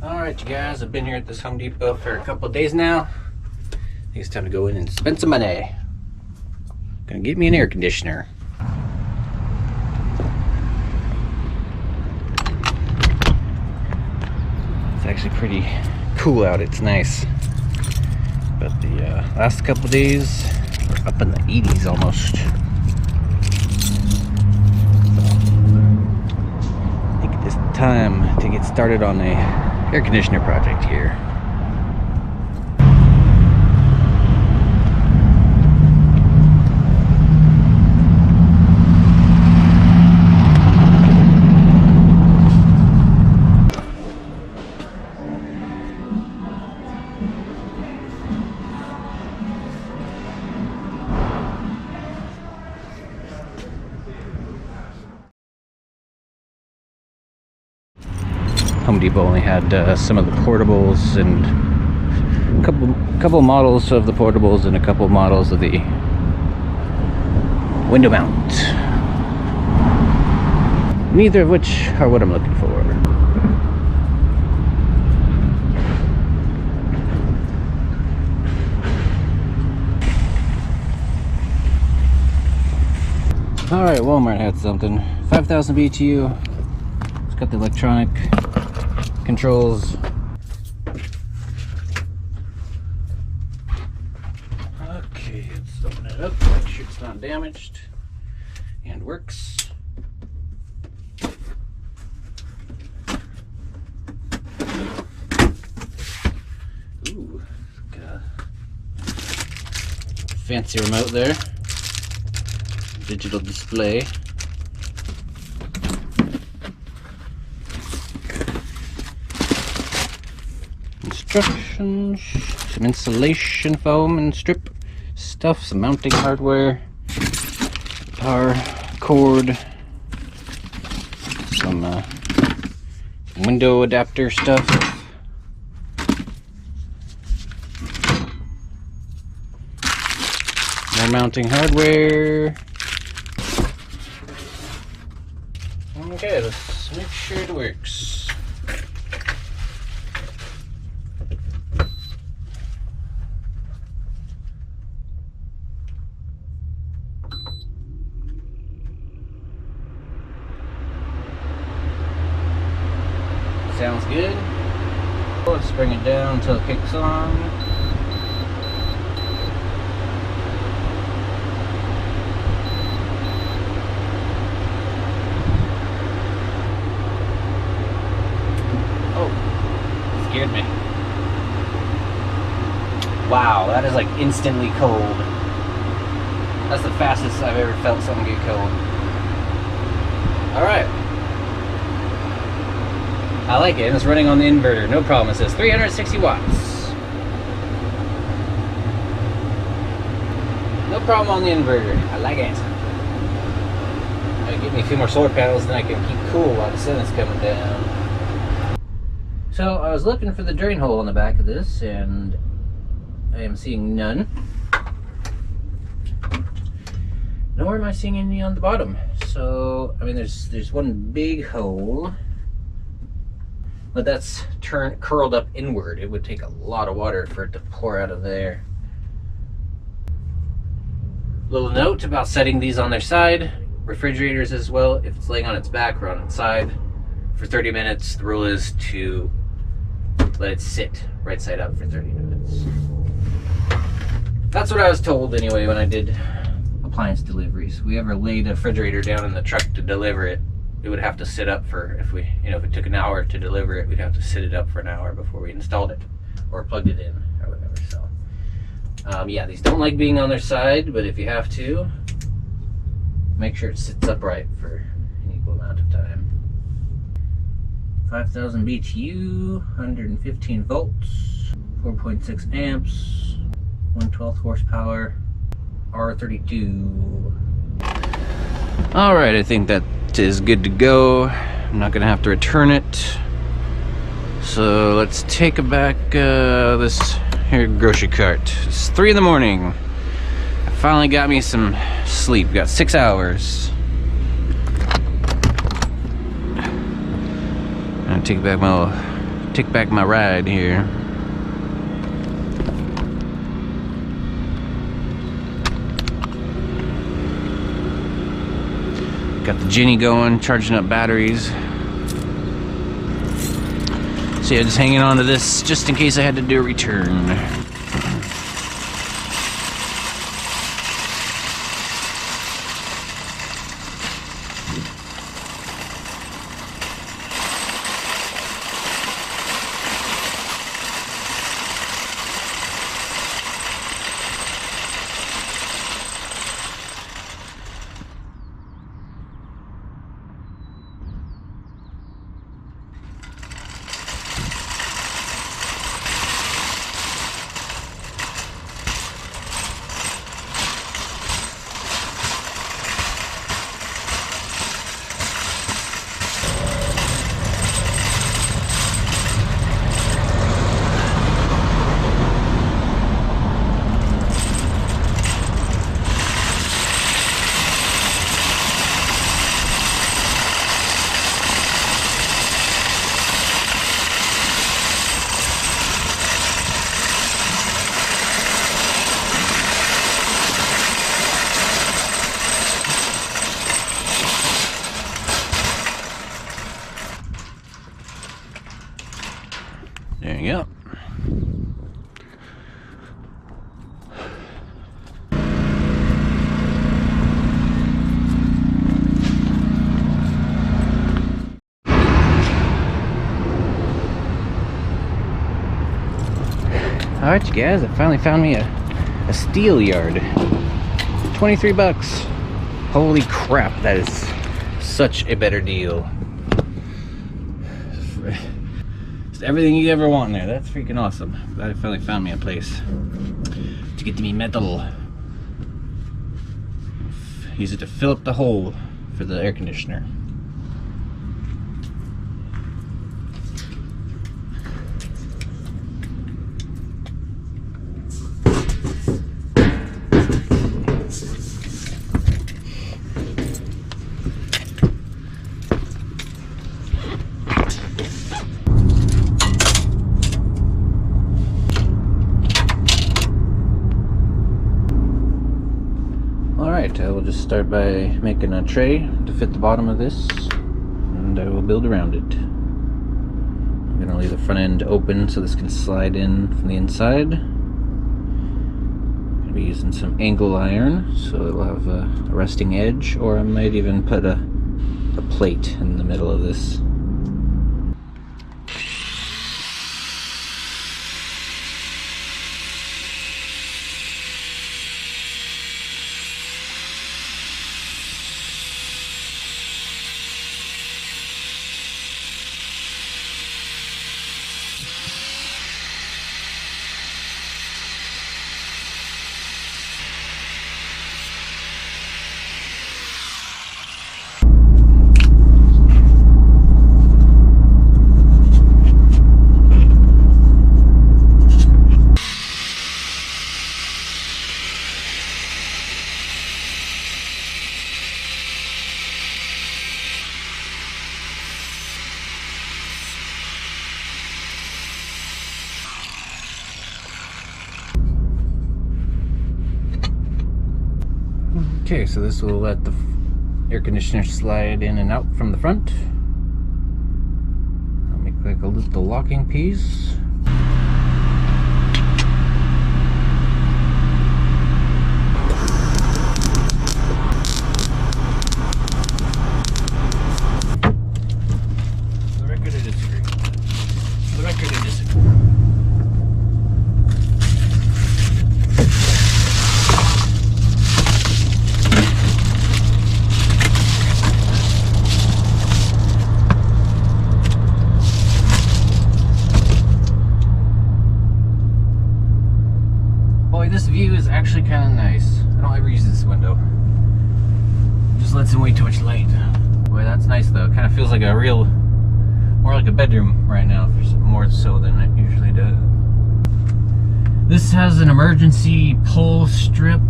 Alright you guys, I've been here at this Home Depot for a couple of days now. I think it's time to go in and spend some money. Gonna get me an air conditioner. It's actually pretty cool out, it's nice. But the last couple of days, we're up in the 80s almost. I think it's time to get started on a air conditioner project here. Home Depot only had some of the portables and a couple models of the portables and a couple models of the window mount. Neither of which are what I'm looking for. Alright, Walmart had something. 5,000 BTU. It's got the electronic controls. Okay, let's open it up, make sure it's not damaged and works. Ooh, got a fancy remote there. Digital display. Instructions, some insulation foam and strip stuff, some mounting hardware, power cord, some window adapter stuff, more mounting hardware. Okay, let's make sure it works. Sounds good. Let's bring it down until it kicks on. Oh, scared me. Wow, that is like instantly cold. That's the fastest I've ever felt something get cold. Alright. I like it, and it's running on the inverter, no problem. It says 360 watts. No problem on the inverter. I like it. Gotta get me a few more solar panels, then I can keep cool while the sun is coming down. So I was looking for the drain hole on the back of this, and I am seeing none. Nor am I seeing any on the bottom. So I mean, there's one big hole. But that's curled up inward. It would take a lot of water for it to pour out of there. Little note about setting these on their side. Refrigerators as well. If it's laying on its back or on its side for 30 minutes, the rule is to let it sit right side up for 30 minutes. That's what I was told anyway when I did appliance deliveries. If we ever laid a refrigerator down in the truck to deliver it, it would have to sit up for, if it took an hour to deliver it, we'd have to sit it up for an hour before we installed it or plugged it in or whatever. So yeah, these don't like being on their side, but if you have to, make sure it sits upright for an equal amount of time. 5,000 BTU, 115 volts, 4.6 amps, 1/12 horsepower, R32. All right, I think that is good to go. I'm not gonna have to return it. So let's take back this here grocery cart. It's 3 in the morning. I finally got me some sleep. Got 6 hours. I'm gonna take back my little take back my ride here. Got the Ginny going, charging up batteries. So yeah, just hanging on to this just in case I had to do a return. There you go. Alright you guys, I finally found me a steel yard. 23 bucks. Holy crap, that is such a better deal. It's everything you ever want in there. That's freaking awesome. Glad I finally found me a place to get me metal. Use it to fill up the hole for the air conditioner. Alright, I will just start by making a tray to fit the bottom of this, and I will build around it. I'm going to leave the front end open so this can slide in from the inside. I'm going to be using some angle iron so it will have a resting edge, or I might even put a plate in the middle of this. Okay, so this will let the air conditioner slide in and out from the front. I'll make like a little locking piece. For the record, I disagree. For the record, I disagree. This view is actually kind of nice. I don't ever use this window. It just lets in way too much light. Boy, that's nice though. It kind of feels like a real, more like a bedroom right now, more so than it usually does. This has an emergency pull strip.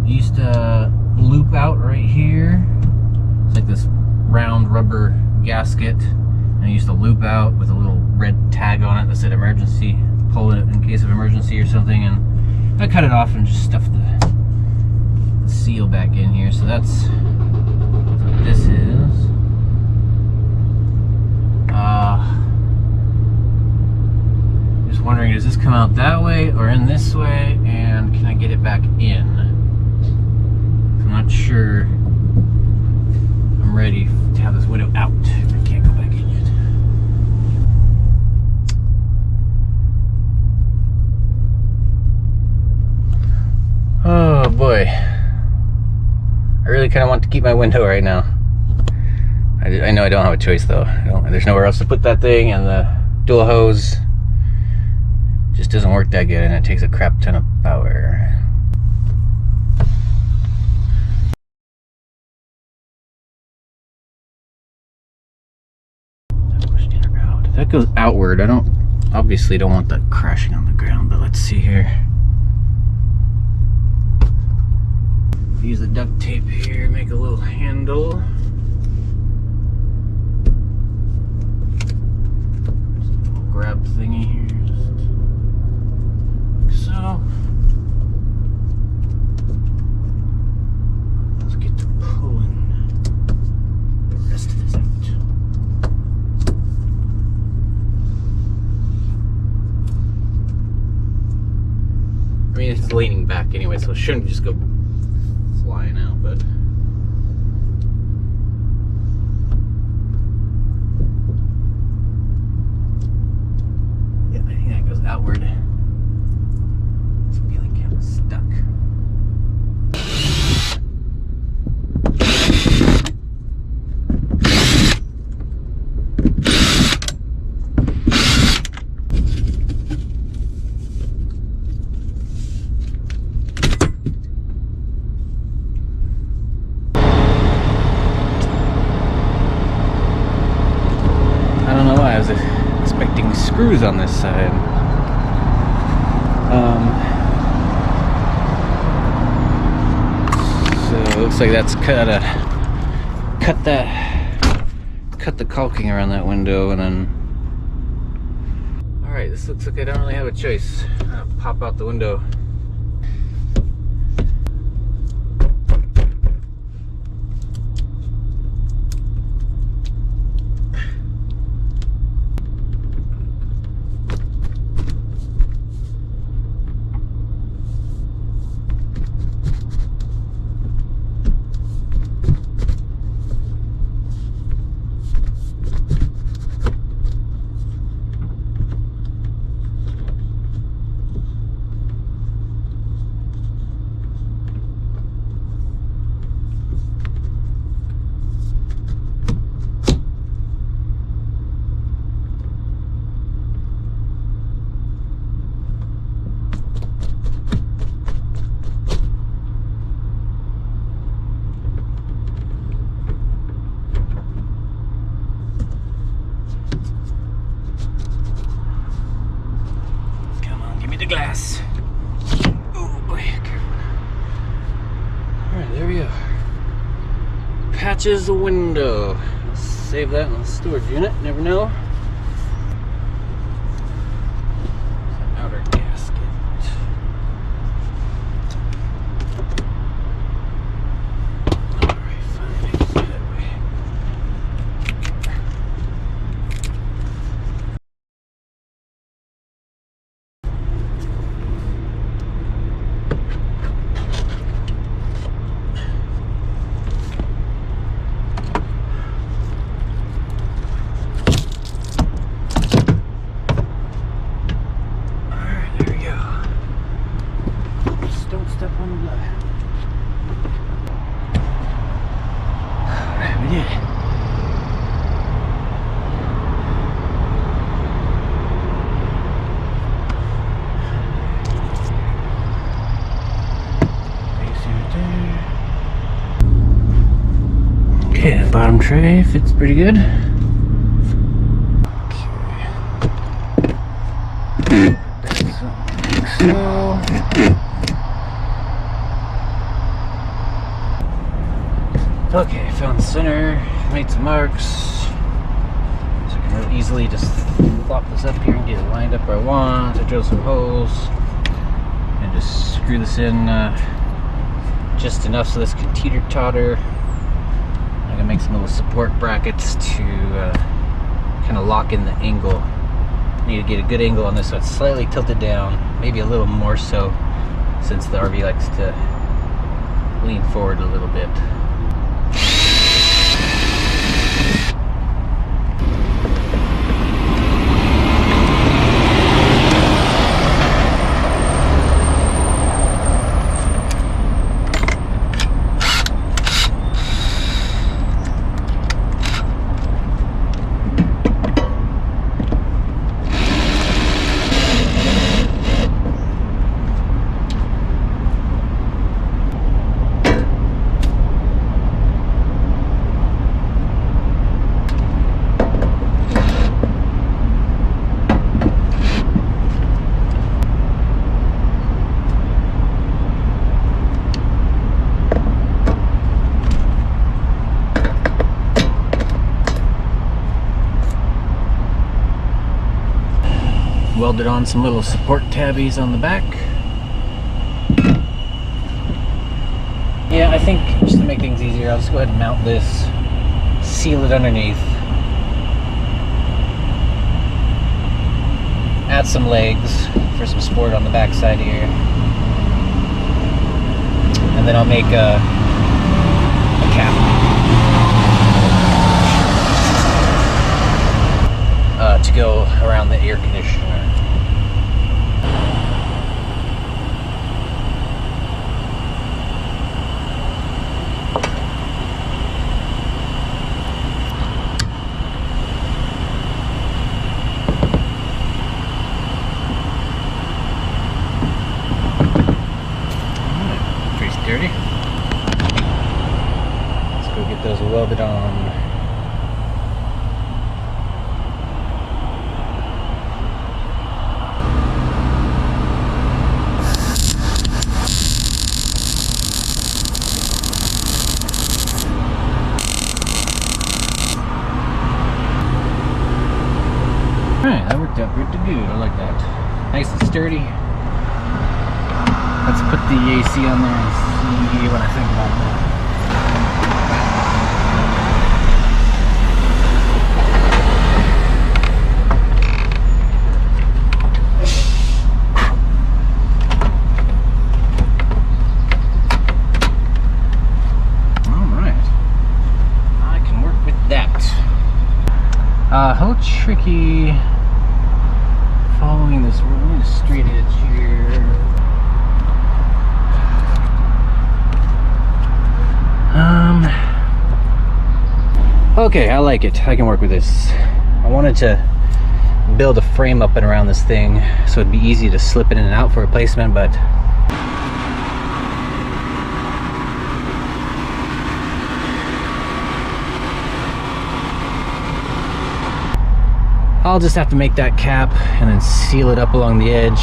It used to loop out right here. It's like this round rubber gasket, and it used to loop out with a little red tag on it that said emergency, pull it in case of emergency or something, and I cut it off and just stuffed the seal back in here. So that's what this is. Just wondering, does this come out that way or in this way, and can I get it back in? I'm not sure I'm ready to have this window out. I can't go back in yet. Oh boy, I really kind of want to keep my window right now. I know I don't have a choice though. There's nowhere else to put that thing, and the dual hose just doesn't work that good, and it takes a crap ton of power. That goes outward. I obviously don't want that crashing on the ground, but let's see here. Use the duct tape here, make a little handle. Just a little grab thingy here, just like so. Let's get to pulling the rest of this out. I mean, it's leaning back anyway, so it shouldn't just go flying out, but yeah, I think that goes outward. It's feeling kind of stuck. Screws on this side. So it looks like that's cut the caulking around that window, and then all right, this looks like I don't really have a choice. I'll pop out the window. Glass. Oh boy, careful. Alright, there we go. Patches the window. Let's save that in the storage unit, never know. Outer gasket. Alright, fine, get that way. Okay, the bottom tray fits pretty good. Okay. So. Okay, found the center, made some marks. So I can real easily just flop this up here and get it lined up where I want. I drill some holes and just screw this in just enough so this can teeter-totter. I'm gonna make some little support brackets to kind of lock in the angle. Need to get a good angle on this so it's slightly tilted down, maybe a little more so since the RV likes to lean forward a little bit. Welded on some little support tabbies on the back. Yeah, I think just to make things easier, I'll just go ahead and mount this, seal it underneath, add some legs for some support on the back side here, and then I'll make a cap to go around the air conditioner. Pretty sturdy. Let's go get those welded on. Alright, that worked out pretty good. I like that. Nice and sturdy. Let's put the AC on there and see what I think about that. Alright. I can work with that. A little tricky following this really straight edge here. Okay, I like it. I can work with this. I wanted to build a frame up and around this thing so it'd be easy to slip it in and out for replacement, but I'll just have to make that cap and then seal it up along the edge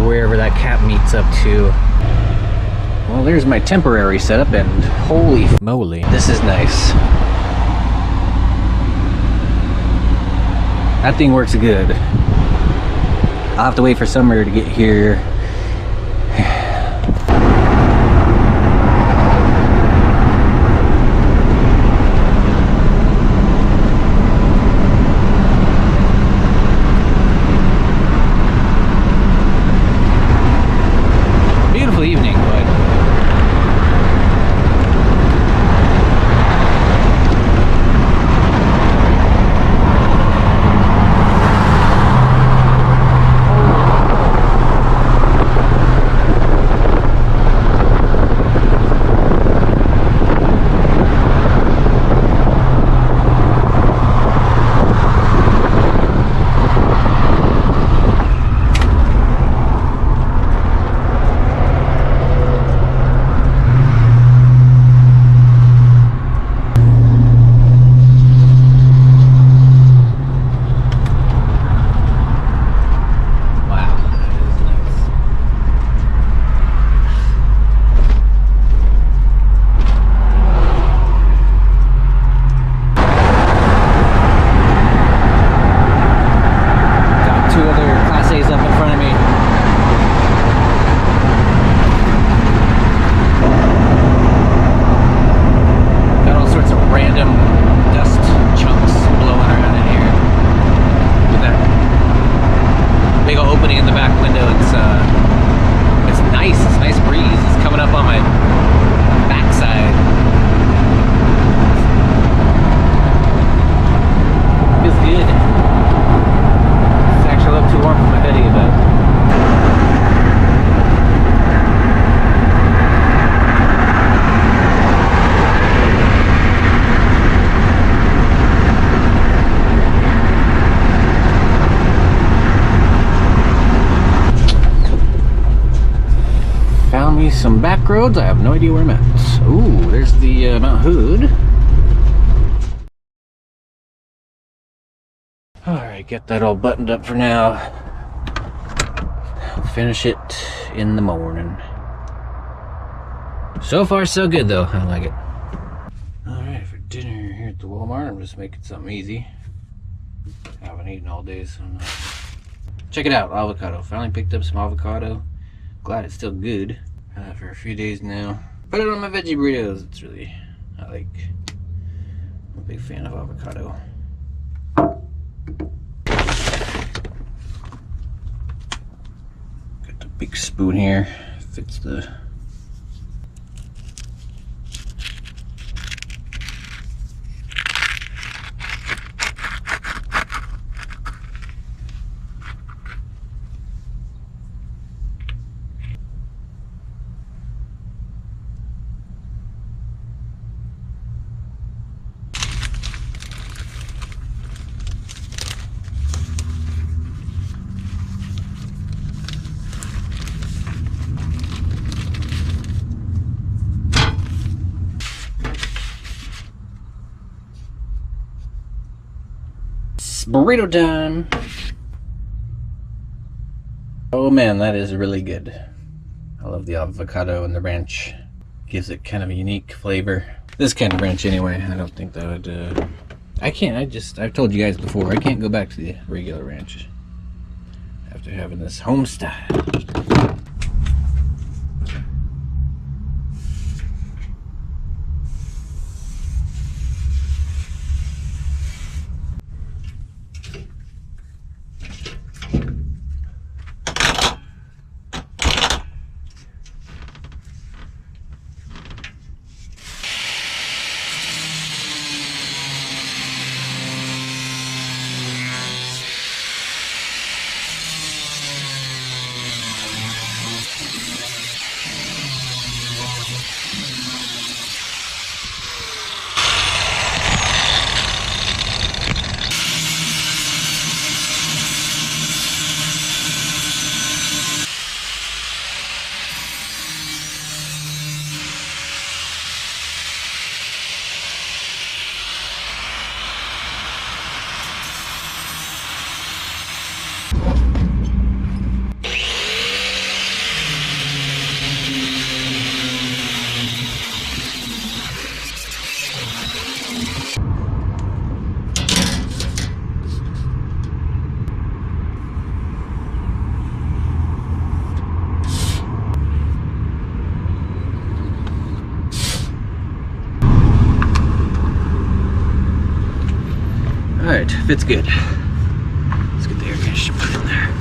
wherever that cap meets up to. Well, there's my temporary setup, and holy moly, this is nice. That thing works good. I'll have to wait for summer to get here. Beautiful evening, but some back roads. I have no idea where I'm at. Ooh, there's the Mount Hood. Alright, get that all buttoned up for now. I'll finish it in the morning. So far, so good though. I like it. Alright, for dinner here at the Walmart, I'm just making something easy. I haven't eaten all day, so I'm not... Check it out, avocado. Finally picked up some avocado. Glad it's still good. Had that for a few days now. Put it on my veggie burritos. It's really, I'm a big fan of avocado. Got the big spoon here. Fits the... Burrito time. Oh man, that is really good. I love the avocado and the ranch. Gives it kind of a unique flavor. This kind of ranch anyway. I don't think that would I've told you guys before, I can't go back to the regular ranch after having this home style. Alright, fits good. Let's get the air conditioner put in there.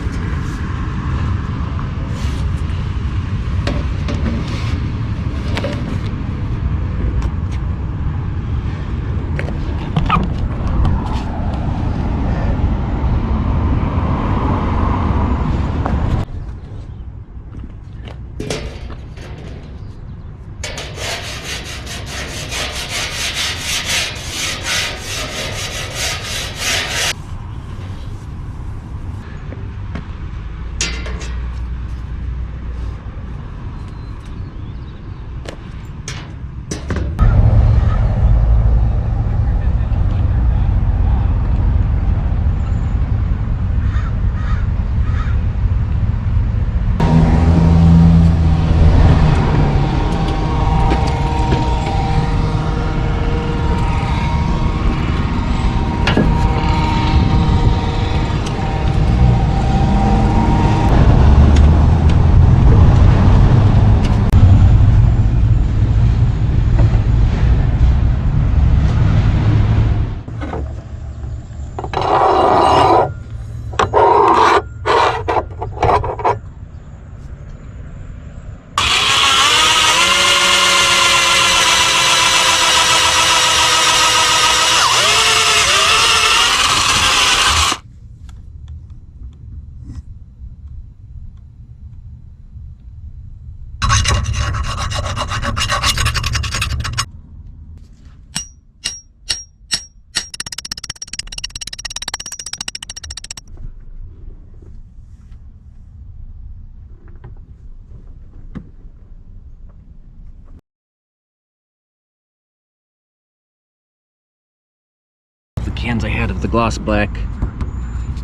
cans I had of the gloss black.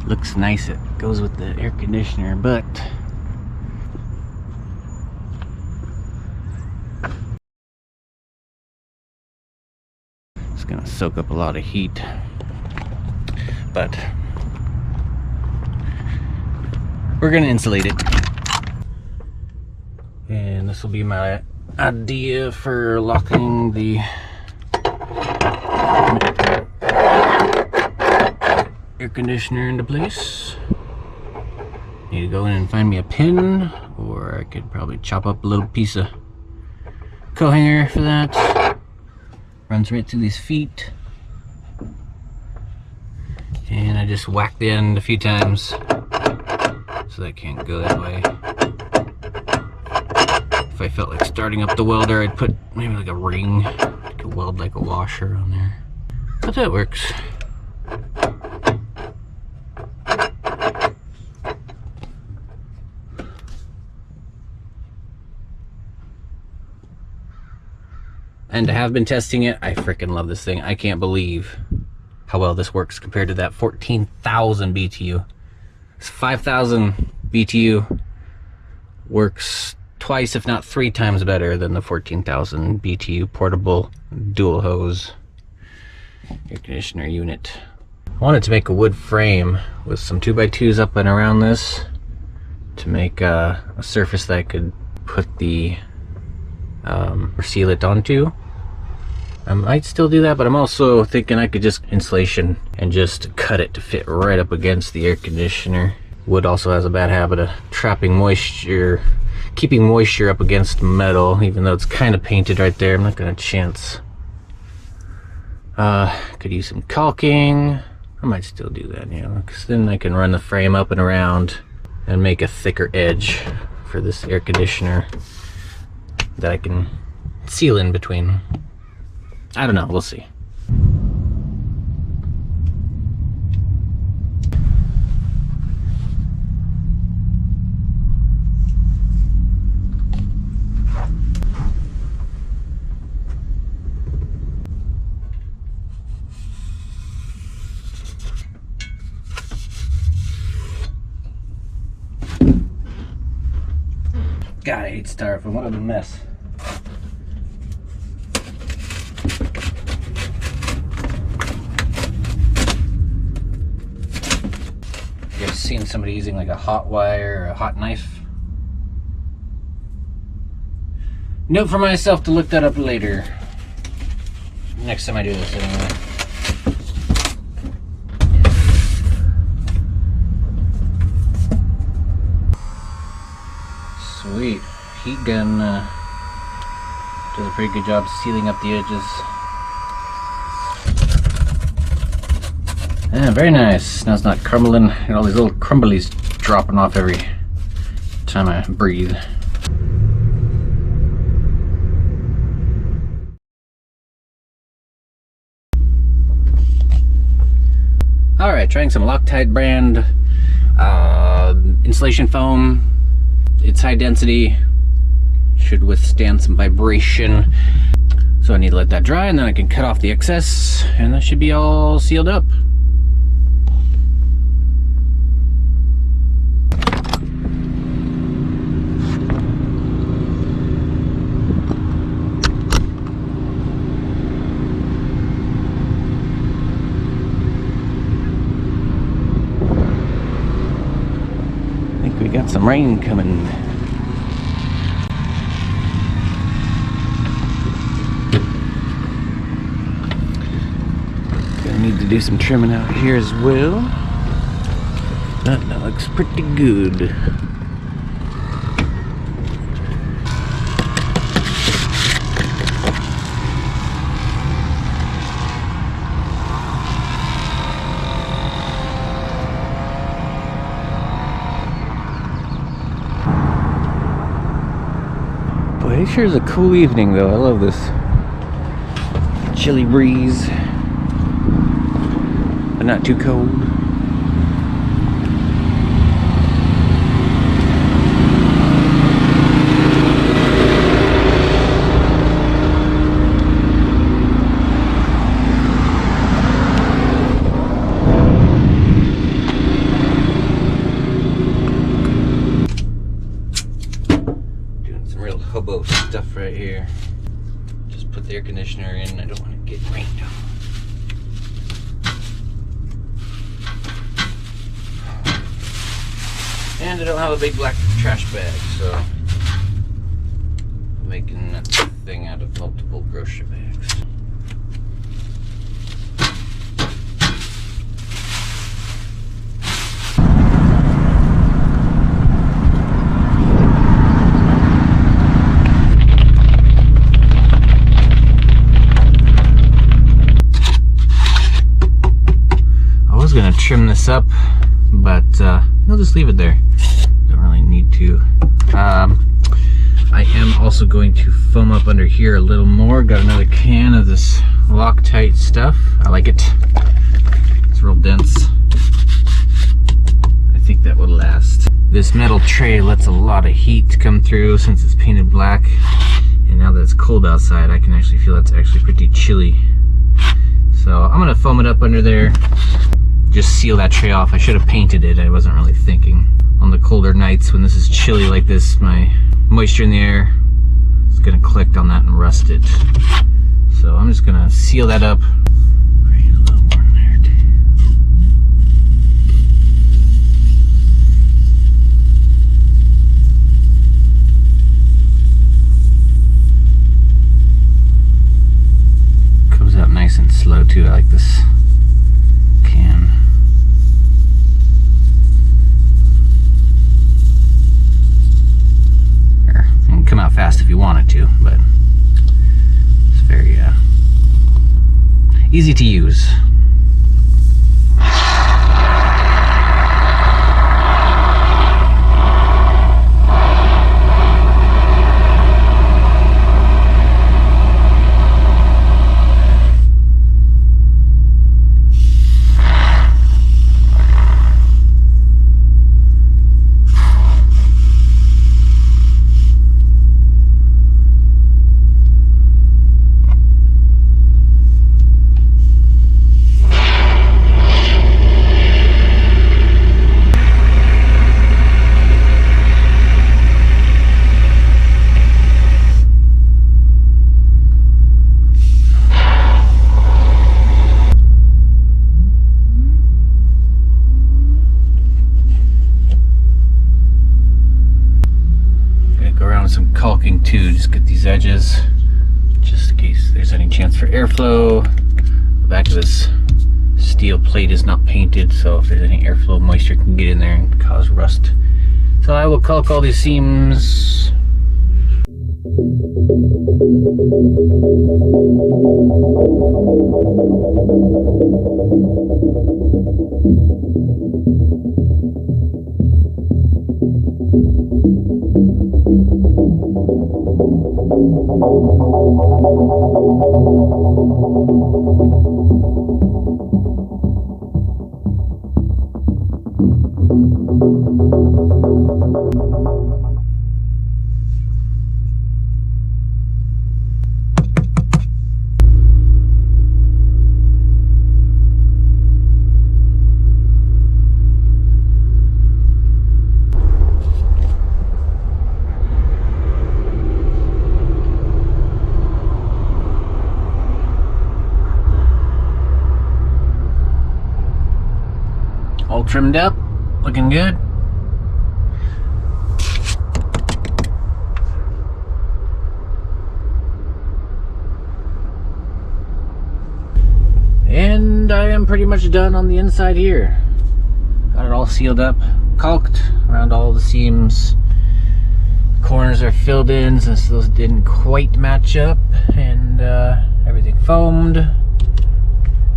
Looks nice, it goes with the air conditioner, but it's gonna soak up a lot of heat. But we're gonna insulate it. And this will be my idea for locking the air conditioner into place. Need to go in and find me a pin, or I could probably chop up a little piece of co-hanger for that. Runs right through these feet. And I just whack the end a few times so that can't go that way. If I felt like starting up the welder, I'd put maybe like a ring, I could weld like a washer on there. But that works. And to have been testing it, I freaking love this thing. I can't believe how well this works compared to that 14,000 BTU. This 5,000 BTU works twice, if not 3 times better than the 14,000 BTU portable dual hose air conditioner unit. I wanted to make a wood frame with some 2x2s up and around this to make a surface that I could put the or seal it onto. I might still do that, but I'm also thinking I could just insulation and just cut it to fit right up against the air conditioner. Wood also has a bad habit of trapping moisture, keeping moisture up against metal, even though it's kind of painted right there. I'm not gonna chance. Could use some caulking. I might still do that, you know, because then I can run the frame up and around and make a thicker edge for this air conditioner that I can seal in between. I don't know, we'll see. God, I hate styrofoam. What a mess. You ever seen somebody using like a hot wire or a hot knife? Note for myself to look that up later. Next time I do this anyway. Sweet. Heat gun does a pretty good job sealing up the edges. Yeah, very nice. Now it's not crumbling. And all these little crumblies dropping off every time I breathe. Alright, trying some Loctite brand insulation foam. It's high density, should withstand some vibration. So I need to let that dry and then I can cut off the excess and that should be all sealed up. We got some rain coming. Gonna need to do some trimming out here as well. That looks pretty good. It sure is a cool evening though. I love this chilly breeze, but not too cold. right here. Just put the air conditioner in. I don't want to get rained on. And I don't have a big black trash bag, so I'm making that thing out of multiple grocery bags. I was gonna trim this up, but I'll just leave it there. Don't really need to. I am also going to foam up under here a little more. Got another can of this Loctite stuff. I like it. It's real dense. I think that will last. This metal tray lets a lot of heat come through since it's painted black. And now that it's cold outside, I can actually feel it's actually pretty chilly. So I'm gonna foam it up under there. Just seal that tray off. I should have painted it. I wasn't really thinking. On the colder nights when this is chilly like this, my moisture in the air is gonna collect on that and rust it. So I'm just gonna seal that up. Right, a little more in there too. Comes out nice and slow too. I like this can. Come out fast if you want it to, but it's very easy to use. Some caulking too, just get these edges just in case there's any chance for airflow. The back of this steel plate is not painted, so if there's any airflow, moisture can get in there and cause rust. So I will caulk all these seams. All trimmed up, looking good. And I am pretty much done on the inside here. Got it all sealed up, caulked around all the seams. Corners are filled in since those didn't quite match up, and everything foamed.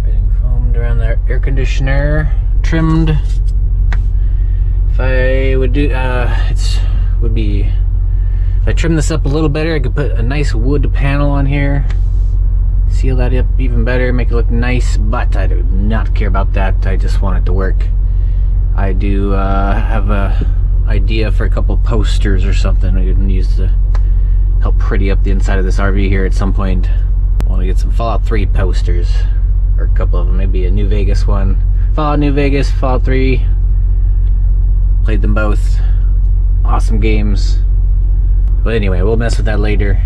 Everything foamed around the air conditioner. Trimmed. If I would do, if I trim this up a little better, I could put a nice wood panel on here, seal that up even better, make it look nice, but I do not care about that. I just want it to work. I do have a idea for a couple posters or something I can use to help pretty up the inside of this RV here at some point. I want to get some Fallout 3 posters, or a couple of them, maybe a New Vegas one. Fallout New Vegas, Fallout 3, played them both, awesome games. But anyway, we'll mess with that later.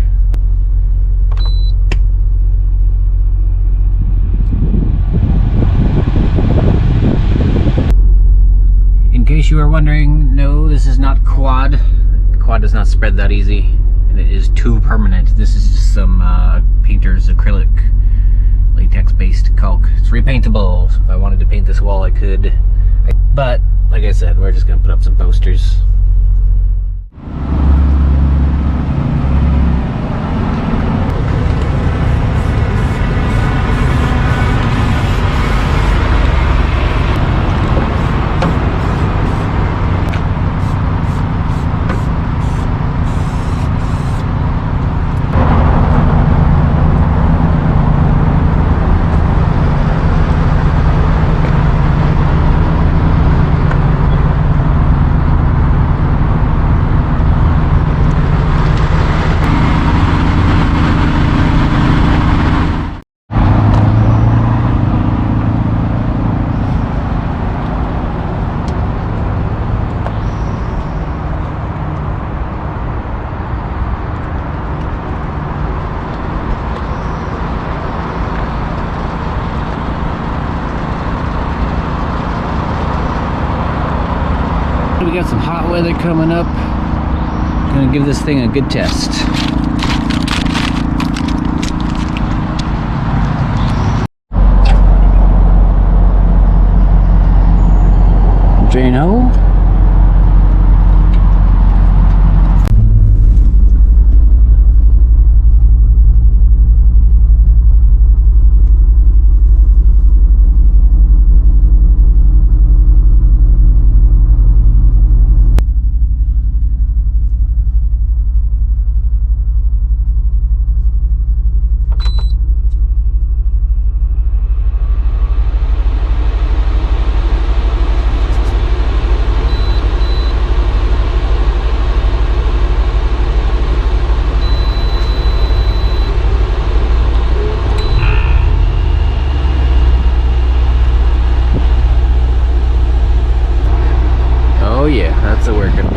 case you are wondering, no, this is not quad. Quad does not spread that easy, and it is too permanent. This is just some painter's acrylic latex-based caulk. It's repaintable. If I wanted to paint this wall, I could. But, like I said, we're just going to put up some posters. We got some hot weather coming up. Gonna give this thing a good test. Drano. Oh yeah, that's a working.